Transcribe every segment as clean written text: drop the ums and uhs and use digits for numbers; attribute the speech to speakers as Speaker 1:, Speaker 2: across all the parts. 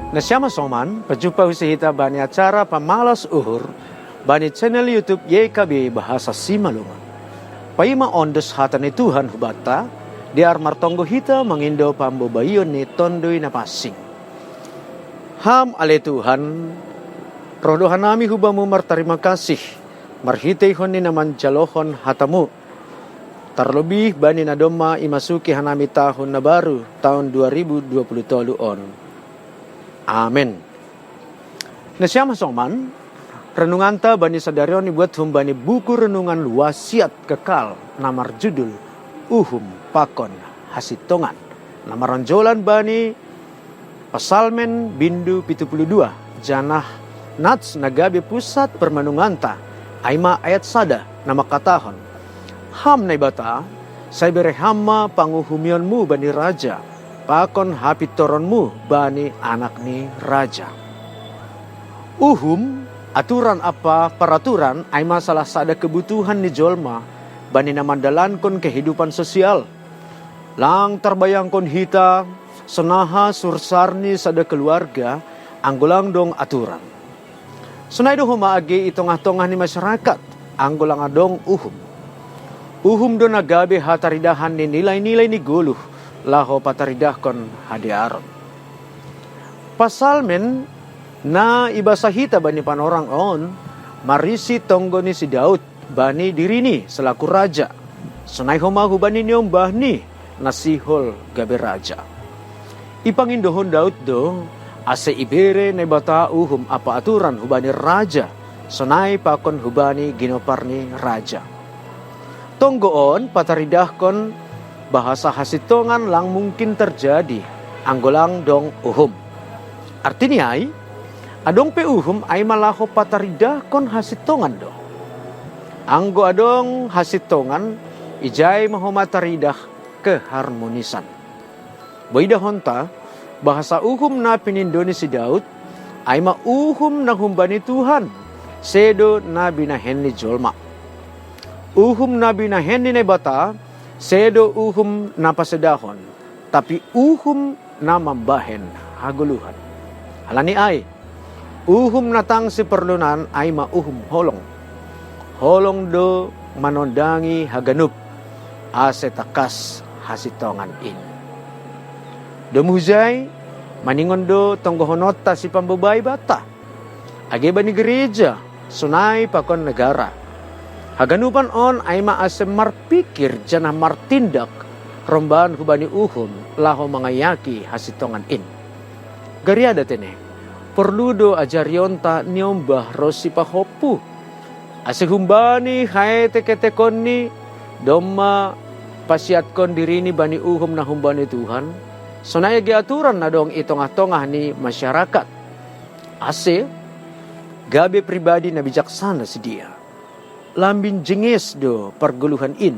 Speaker 1: Nasyama soman, pajumpa usihita bani acara pamalas uhur, bani channel YouTube YKB Bahasa Simalungun. Paima ondes hatan ni Tuhan hubata, diar martonggo hita mangindo pambobayon ni tondoy na pasing. Ham ale Tuhan, rodohan nami hubamu martarima kasih, marhitayhon ni naman jalohon hatamu. Terlebih bani nadoma imasuki hanami tahun na baru, tahun 2020 on. Amin. Nasyama soman, renunganta bani sadarion buat humbani buku renungan wasiat kekal namar judul Uhum Pakon Hasitongan. Namar ronjolan bani Pasalmen Bindu 72 Janah Nats Nagabe Pusat Permanunganta Aima ayat sada nama katahon. Ham naibata say berehama panguhumionmu bani raja. Pakon hapit toronmu bani anak ni raja. Uhum, aturan apa peraturan ay masalah sada kebutuhan ni jolma bani namandalan kon kehidupan sosial. Lang terbayang kon hita senaha sursarni sada keluarga anggulang dong aturan. Sunay do humaagi itong-atongah ni masyarakat anggulang adong uhum. Uhum do nagabi hataridahan ni nilai-nilai ni guluh laho pataridahkon hadiaron. Pasalmen na ibasahita bani panorang on marisi tonggo ni si Daud bani dirini selaku raja. Sunay humahu bani niyong bahni nasihol gabe raja. Ipangindohon Daud do ase ibere na bata uhum apa aturan hubani raja. Sunay pakon hubani ginoparni raja. Tonggoon pataridahkon bahasa hasitongan lang mungkin terjadi anggolang dong uhum. Artinya ay adong pe uhum ay malaho pataridah kon hasitongan do. Anggo adong hasitongan ijay mahomataridah keharmonisan. Boyda honta bahasa uhum na pinindo ni si Daud ay mauhum na humbani Tuhan sedo na binahen ni jolma. Uhum na binahen ni nebata sedo uhum na pasedahon, tapi uhum na mambahen haguluhan. Halani ay, uhum natang si perlunan ay mauhum holong. Holong do manondangi haganup, ase takas hasitongan in. Domuhuzay, maningon do tonggohonota si pambabay bata. Ageba ni gereja, sunay pakon negara. Haganupan on ay maasem marpikir janah martindak romban hubani uhum laho mangayaki hasitongan in. Gariada tene, perludo ajarionta niombah rosi pahopu. Ase humbani hae teke-tekon ni doma pasiatkon dirini bani uhum na humbani Tuhan. Sonaya gi aturan na dong itong-atongah ni masyarakat. Ase gabe pribadi na bijaksana si dia. Lambin jengis do perguluhan in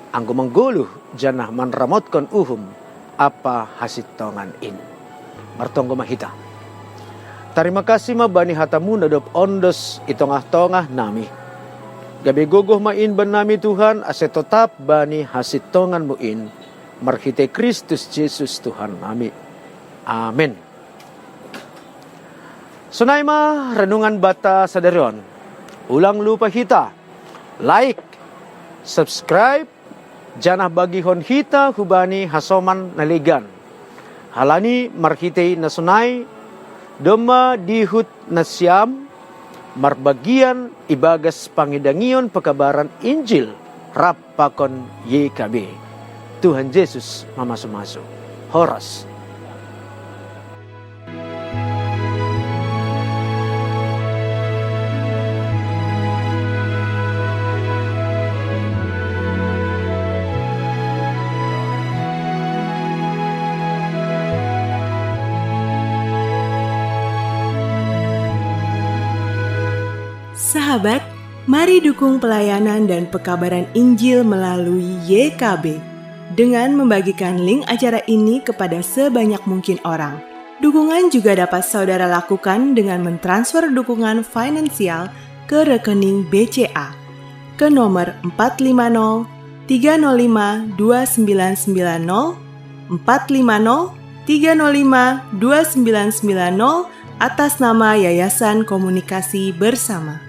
Speaker 1: anggo mangguluh janah manramotkon uhum apa hasitongan in. Martonggo mahita. Terima kasih mabani hatamu nadop ondos itong-atongah nami. Gabi gogoh main ban nami Tuhan ase tetap bani hasitongan mu in marhite Kristus Yesus Tuhan nami. Amin. Sunay ma renungan bata sadarion. Ulang lupa hita. Like, subscribe, janah bagihon hita hubani hasoman naligan. Halani marhitay na sunay, doma dihut na siyam, marbagian ibagas pangidangion pakabaran Injil, rap pakon YKB. Tuhan Yesus mamaso-maso. Horas.
Speaker 2: Sahabat, mari dukung pelayanan dan pekabaran Injil melalui YKB dengan membagikan link acara ini kepada sebanyak mungkin orang. Dukungan juga dapat saudara lakukan dengan mentransfer dukungan finansial ke rekening BCA ke nomor 450 305 2990 450 305 2990 atas nama Yayasan Komunikasi Bersama.